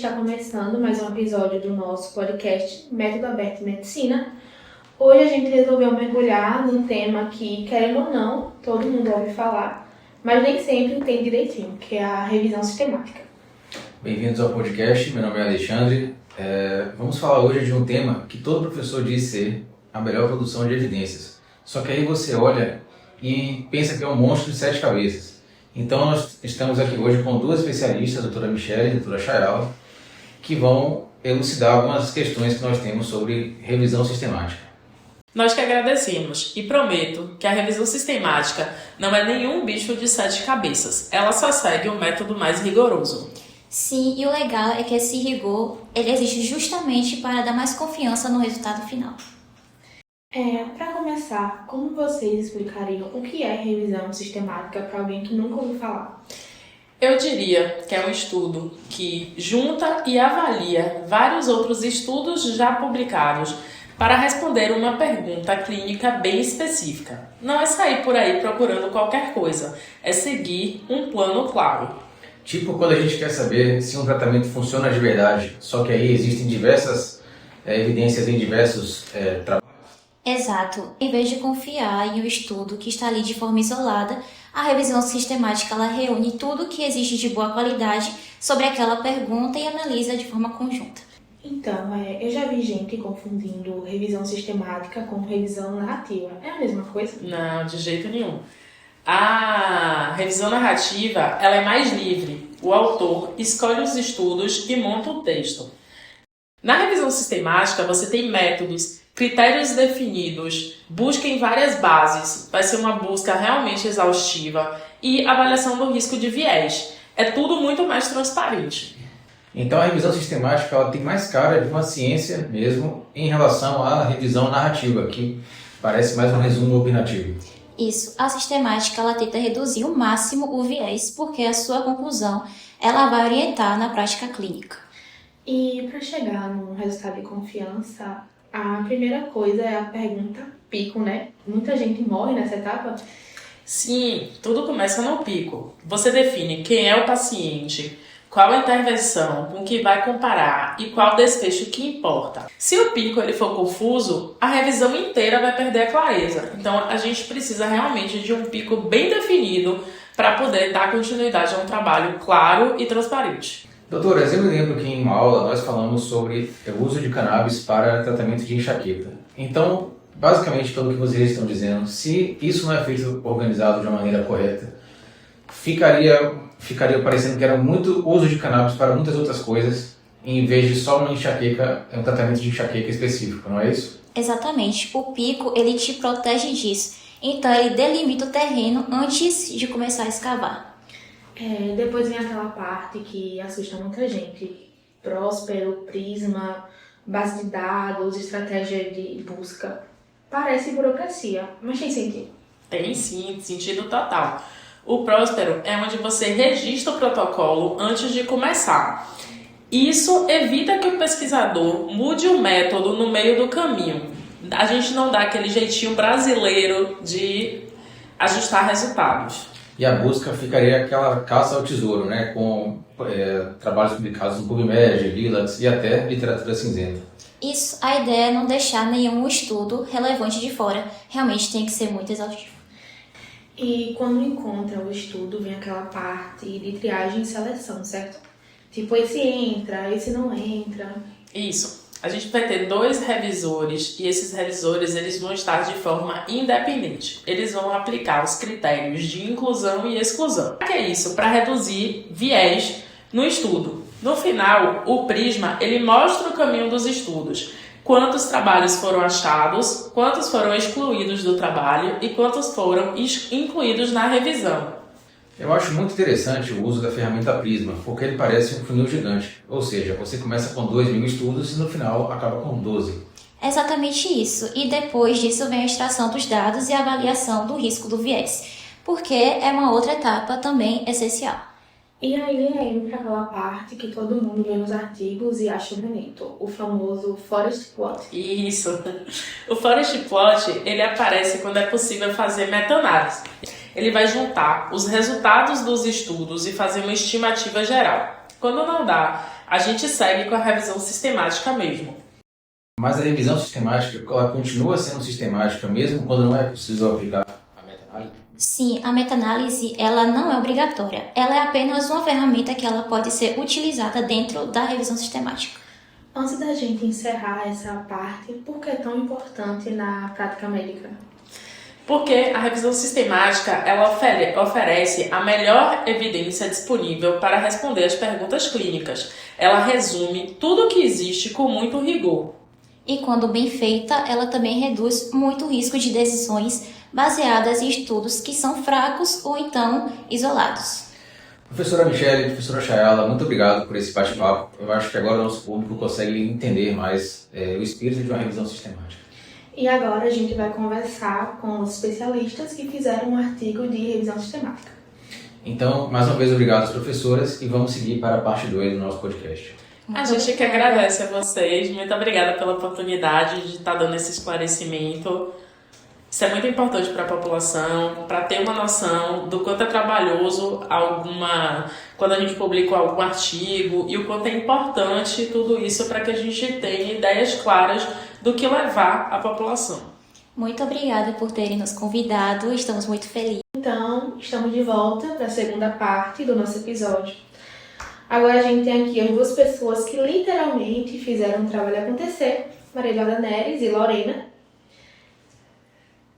está começando mais um episódio do nosso podcast Método Aberto de Medicina. Hoje a gente resolveu mergulhar num tema que, querendo ou não, todo mundo ouve falar, mas nem sempre entende direitinho, que é a revisão sistemática. Bem-vindos ao podcast, meu nome é Alexandre. Vamos falar hoje de um tema que todo professor diz ser a melhor produção de evidências. Só que aí você olha e pensa que é um monstro de 7 cabeças. Então nós estamos aqui hoje com duas especialistas, a doutora Michele e a doutora Chayala, que vão elucidar algumas questões que nós temos sobre revisão sistemática. Nós que agradecemos e prometo que a revisão sistemática não é nenhum bicho de 7 cabeças, ela só segue um método mais rigoroso. Sim, e o legal é que esse rigor ele existe justamente para dar mais confiança no resultado final. Para começar, como vocês explicariam o que é revisão sistemática para alguém que nunca ouviu falar? Eu diria que é um estudo que junta e avalia vários outros estudos já publicados para responder uma pergunta clínica bem específica. Não é sair por aí procurando qualquer coisa, é seguir um plano claro. Tipo quando a gente quer saber se um tratamento funciona de verdade, só que aí existem diversas evidências em diversos trabalhos. Exato. Em vez de confiar em um estudo que está ali de forma isolada, a revisão sistemática ela reúne tudo que existe de boa qualidade sobre aquela pergunta e analisa de forma conjunta. Então, eu já vi gente confundindo revisão sistemática com revisão narrativa. É a mesma coisa? Não, de jeito nenhum. A revisão narrativa ela é mais livre. O autor escolhe os estudos e monta o texto. Na revisão sistemática, você tem métodos, critérios definidos, busca em várias bases, vai ser uma busca realmente exaustiva e avaliação do risco de viés. É tudo muito mais transparente. Então a revisão sistemática ela tem mais cara de uma ciência mesmo em relação à revisão narrativa, que parece mais um resumo opinativo. Isso, a sistemática ela tenta reduzir ao máximo o viés, porque a sua conclusão ela vai orientar na prática clínica. E para chegar num resultado de confiança, a primeira coisa é a pergunta pico, né? Muita gente morre nessa etapa. Sim, tudo começa no pico. Você define quem é o paciente, qual a intervenção, com que vai comparar e qual desfecho que importa. Se o pico ele for confuso, a revisão inteira vai perder a clareza. Então a gente precisa realmente de um pico bem definido para poder dar continuidade a um trabalho claro e transparente. Doutoras, eu me lembro que em uma aula nós falamos sobre o uso de cannabis para tratamento de enxaqueca. Então, basicamente, pelo que vocês estão dizendo, se isso não é feito organizado de uma maneira correta, ficaria parecendo que era muito uso de cannabis para muitas outras coisas, em vez de só uma enxaqueca, um tratamento de enxaqueca específico, não é isso? Exatamente. O pico ele te protege disso. Então ele delimita o terreno antes de começar a escavar. Depois vem aquela parte que assusta muita gente. Próspero, Prisma, base de dados, estratégia de busca. Parece burocracia, mas tem sentido. Tem sim, sentido total. O Próspero é onde você registra o protocolo antes de começar. Isso evita que o pesquisador mude o método no meio do caminho. A gente não dá aquele jeitinho brasileiro de ajustar resultados. E a busca ficaria aquela caça ao tesouro, né? Com trabalhos publicados no PubMed, Lilacs e até literatura cinzenta. Isso, a ideia é não deixar nenhum estudo relevante de fora. Realmente tem que ser muito exaustivo. E quando encontra o estudo, vem aquela parte de triagem e seleção, certo? Tipo, esse entra, esse não entra. Isso. A gente vai ter 2 revisores e esses revisores eles vão estar de forma independente. Eles vão aplicar os critérios de inclusão e exclusão. O que é isso? Para reduzir viés no estudo. No final, o Prisma ele mostra o caminho dos estudos. Quantos trabalhos foram achados, quantos foram excluídos do trabalho e quantos foram incluídos na revisão. Eu acho muito interessante o uso da ferramenta Prisma, porque ele parece um funil gigante. Ou seja, você começa com 2.000 estudos e no final acaba com 12. É exatamente isso. E depois disso vem a extração dos dados e a avaliação do risco do viés, porque é uma outra etapa também essencial. E aí entra aquela parte que todo mundo vê nos artigos e acha bonito, o famoso Forest Plot. Isso. O Forest Plot, ele aparece quando é possível fazer meta-análise. Ele vai juntar os resultados dos estudos e fazer uma estimativa geral. Quando não dá, A gente segue com a revisão sistemática mesmo. Mas a revisão sistemática, ela continua sendo sistemática mesmo quando não é possível aplicar a meta-análise? Sim, a meta-análise ela não é obrigatória. Ela é apenas uma ferramenta que ela pode ser utilizada dentro da revisão sistemática. Antes da gente encerrar essa parte, por que é tão importante na prática médica? Porque a revisão sistemática ela oferece a melhor evidência disponível para responder às perguntas clínicas. Ela resume tudo o que existe com muito rigor. E quando bem feita, ela também reduz muito o risco de decisões baseadas em estudos que são fracos ou então isolados. Professora Michele, professora Chayala, muito obrigado por esse bate-papo. Eu acho que agora o nosso público consegue entender mais o espírito de uma revisão sistemática. E agora a gente vai conversar com os especialistas que fizeram um artigo de revisão sistemática. Então, mais uma vez, obrigado às professoras e vamos seguir para a parte 2 do nosso podcast. A gente que agradece a vocês. Muito obrigada pela oportunidade de estar dando esse esclarecimento. Isso é muito importante para a população, para ter uma noção do quanto é trabalhoso quando a gente publica algum artigo e o quanto é importante tudo isso para que a gente tenha ideias claras do que levar à população. Muito obrigada por terem nos convidado, estamos muito felizes. Então, estamos de volta para a segunda parte do nosso episódio. Agora a gente tem aqui as duas pessoas que literalmente fizeram o trabalho acontecer, Maria Eduarda Neres e Lorena.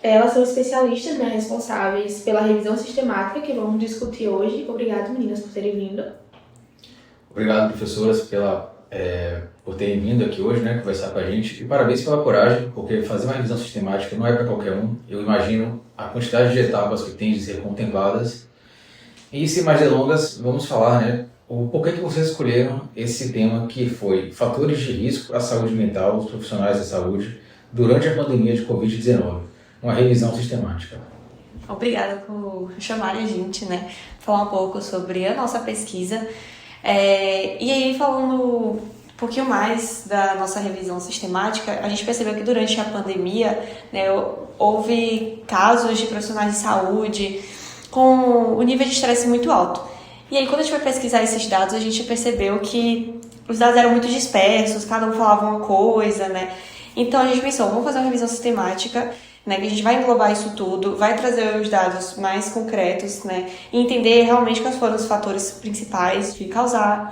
Elas são especialistas, responsáveis pela revisão sistemática que vamos discutir hoje. Obrigado, meninas, por terem vindo. Obrigado, professoras, por terem vindo aqui hoje, conversar com a gente. E parabéns pela coragem, porque fazer uma revisão sistemática não é para qualquer um. Eu imagino a quantidade de etapas que tem de ser contempladas. E sem mais delongas, vamos falar, o porquê que vocês escolheram esse tema que foi fatores de risco à saúde mental dos profissionais da saúde durante a pandemia de Covid-19. Uma revisão sistemática. Obrigada por chamarem a gente, falar um pouco sobre a nossa pesquisa. E aí, falando um pouquinho mais da nossa revisão sistemática, a gente percebeu que durante a pandemia, houve casos de profissionais de saúde com o nível de estresse muito alto. E aí, quando a gente foi pesquisar esses dados, a gente percebeu que os dados eram muito dispersos, cada um falava uma coisa, Então, a gente pensou, vamos fazer uma revisão sistemática, que a gente vai englobar isso tudo, vai trazer os dados mais concretos, e entender realmente quais foram os fatores principais de causar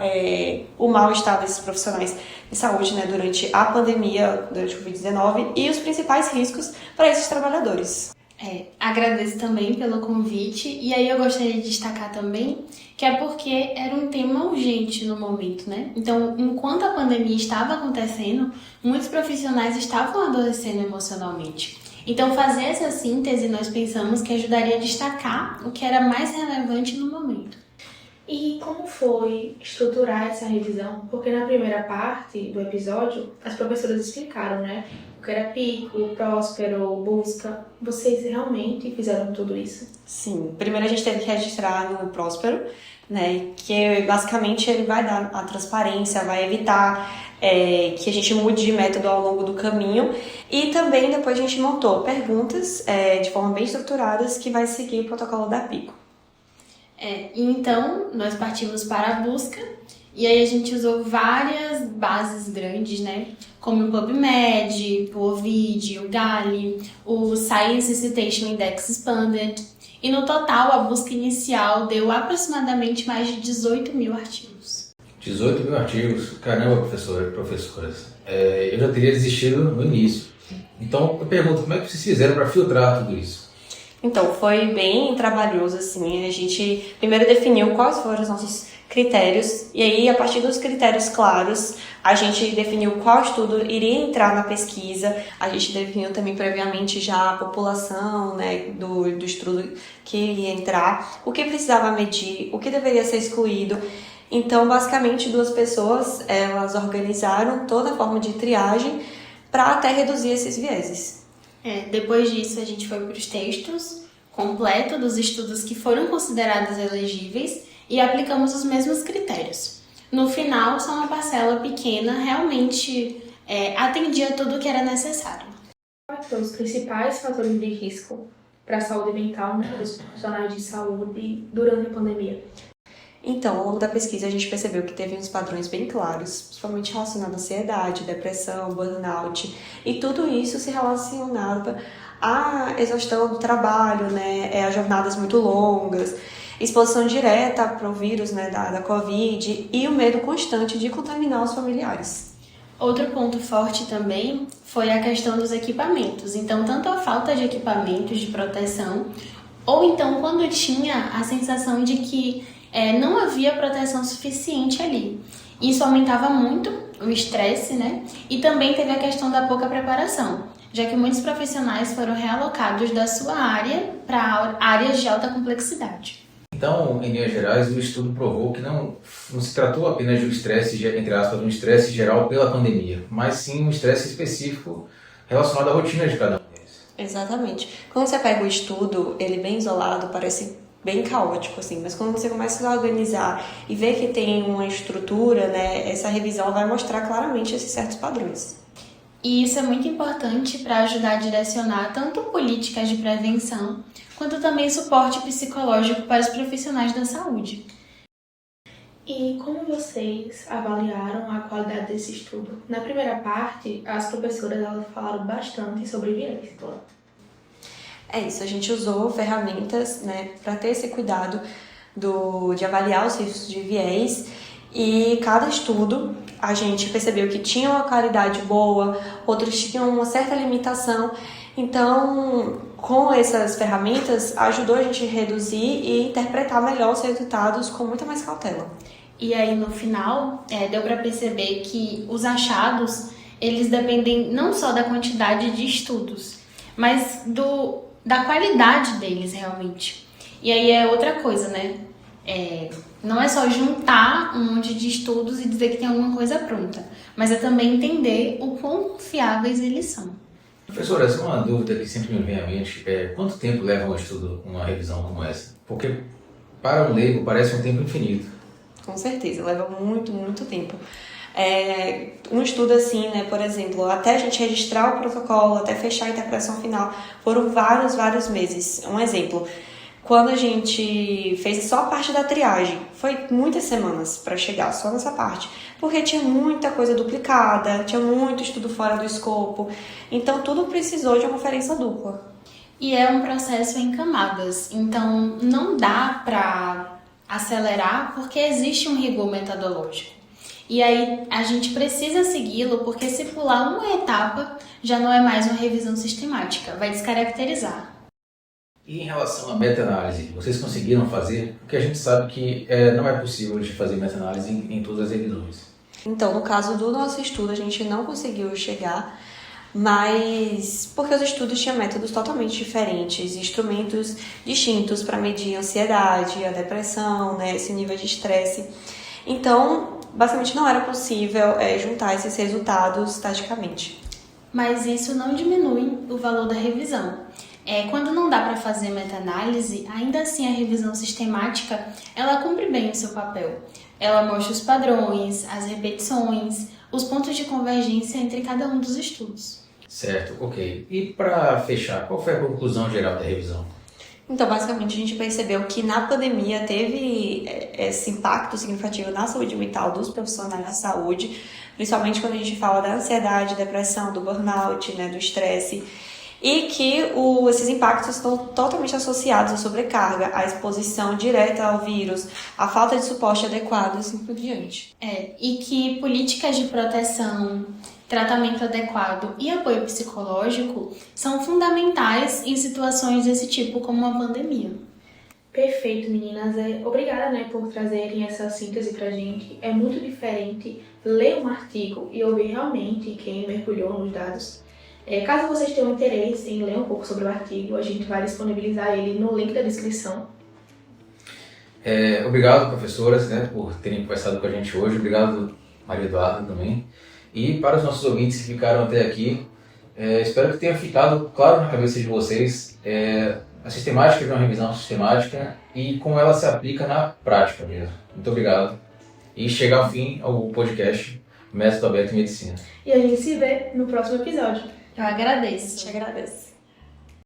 o mal-estar desses profissionais de saúde durante a pandemia, durante o Covid-19 e os principais riscos para esses trabalhadores. Agradeço também pelo convite e aí eu gostaria de destacar também que é porque era um tema urgente no momento, Então, enquanto a pandemia estava acontecendo, muitos profissionais estavam adoecendo emocionalmente. Então, fazer essa síntese, nós pensamos que ajudaria a destacar o que era mais relevante no momento. E como foi estruturar essa revisão? Porque na primeira parte do episódio, as professoras explicaram, o que era Pico, Próspero, Busca. Vocês realmente fizeram tudo isso? Sim. Primeiro a gente teve que registrar no Próspero, que basicamente ele vai dar a transparência, vai evitar que a gente mude de método ao longo do caminho. E também depois a gente montou perguntas de forma bem estruturadas que vai seguir o protocolo da Pico. Então, nós partimos para a busca e aí a gente usou várias bases grandes, como o PubMed, o Ovid, o Gali, o Science Citation Index Expanded. E no total, a busca inicial deu aproximadamente mais de 18 mil artigos. 18 mil artigos? Caramba, professoras. Eu já teria desistido no início. Então, eu pergunto, como é que vocês fizeram para filtrar tudo isso? Então, foi bem trabalhoso, assim. A gente primeiro definiu quais foram os nossos critérios e aí, a partir dos critérios claros, a gente definiu qual estudo iria entrar na pesquisa. A gente definiu também previamente já a população, do estudo que iria entrar, o que precisava medir, o que deveria ser excluído. Então, basicamente, duas pessoas, elas organizaram toda a forma de triagem para até reduzir esses vieses. Depois disso, a gente foi para os textos completos dos estudos que foram considerados elegíveis e aplicamos os mesmos critérios. No final, só uma parcela pequena realmente atendia tudo o que era necessário. Quais foram os principais fatores de risco para a saúde mental dos profissionais de saúde durante a pandemia? Então, ao longo da pesquisa, a gente percebeu que teve uns padrões bem claros, principalmente relacionados à ansiedade, depressão, burnout, e tudo isso se relacionava à exaustão do trabalho, né, a jornadas muito longas, exposição direta para o vírus, né, da Covid e o medo constante de contaminar os familiares. Outro ponto forte também foi a questão dos equipamentos. Então, tanto a falta de equipamentos de proteção, ou então quando tinha a sensação de que não havia proteção suficiente ali. Isso aumentava muito o estresse, né? E também teve a questão da pouca preparação, já que muitos profissionais foram realocados da sua área para áreas de alta complexidade. Então, em linhas gerais, o estudo provou que não se tratou apenas de um estresse, entre aspas, um estresse geral pela pandemia, mas sim um estresse específico relacionado à rotina de cada um deles. Exatamente. Quando você pega o estudo, ele bem isolado, parece bem caótico, assim, mas quando você começa a organizar e ver que tem uma estrutura, né, essa revisão vai mostrar claramente esses certos padrões. E isso é muito importante para ajudar a direcionar tanto políticas de prevenção, quanto também suporte psicológico para os profissionais da saúde. E como vocês avaliaram a qualidade desse estudo? Na primeira parte, as professoras elas falaram bastante sobre viés. É isso, a gente usou ferramentas, né, para ter esse cuidado de avaliar os riscos de viés, e cada estudo a gente percebeu que tinha uma qualidade boa, outros tinham uma certa limitação. Então, com essas ferramentas, ajudou a gente a reduzir e interpretar melhor os resultados com muita mais cautela. E aí, no final, deu para perceber que os achados, eles dependem não só da quantidade de estudos, mas da qualidade deles, realmente. E aí é outra coisa, né? Não é só juntar um monte de estudos e dizer que tem alguma coisa pronta, mas é também entender o quão confiáveis eles são. Professora, essa é uma dúvida que sempre me vem à mente. Quanto tempo leva um estudo, uma revisão como essa? Porque para um leigo parece um tempo infinito. Com certeza, leva muito, muito tempo. Um estudo assim, né, por exemplo, até a gente registrar o protocolo, até fechar a interpretação final, foram vários meses. Um exemplo, quando a gente fez só a parte da triagem, foi muitas semanas para chegar só nessa parte, porque tinha muita coisa duplicada, tinha muito estudo fora do escopo, então tudo precisou de uma conferência dupla. E é um processo em camadas, então não dá para acelerar porque existe um rigor metodológico. E aí a gente precisa segui-lo porque se pular uma etapa já não é mais uma revisão sistemática, vai descaracterizar. E em relação à meta-análise, vocês conseguiram fazer? Porque a gente sabe que não é possível de fazer meta-análise em todas as revisões. Então, no caso do nosso estudo, a gente não conseguiu chegar, mas porque os estudos tinham métodos totalmente diferentes, instrumentos distintos para medir a ansiedade, a depressão, né, esse nível de estresse. Então, basicamente não era possível juntar esses resultados taticamente. Mas isso não diminui o valor da revisão. Quando não dá para fazer meta-análise, ainda assim a revisão sistemática, ela cumpre bem o seu papel. Ela mostra os padrões, as repetições, os pontos de convergência entre cada um dos estudos. Certo, ok. E para fechar, qual foi a conclusão geral da revisão? Então, basicamente, a gente percebeu que na pandemia teve esse impacto significativo na saúde mental dos profissionais da saúde, principalmente quando a gente fala da ansiedade, depressão, do burnout, né, do estresse, e que esses impactos estão totalmente associados à sobrecarga, à exposição direta ao vírus, à falta de suporte adequado e assim por diante. E que políticas de proteção, tratamento adequado e apoio psicológico são fundamentais em situações desse tipo, como uma pandemia. Perfeito, meninas. Obrigada, por trazerem essa síntese pra gente. É muito diferente ler um artigo e ouvir realmente quem mergulhou nos dados. Caso vocês tenham interesse em ler um pouco sobre o artigo, a gente vai disponibilizar ele no link da descrição. Obrigado, professoras, por terem conversado com a gente hoje. Obrigado, Maria Eduarda, também. E para os nossos ouvintes que ficaram até aqui, espero que tenha ficado claro na cabeça de vocês a sistemática de uma revisão sistemática e como ela se aplica na prática mesmo. Muito obrigado. E chega ao fim o podcast Método Aberto em Medicina. E a gente se vê no próximo episódio. Eu agradeço. Te agradeço.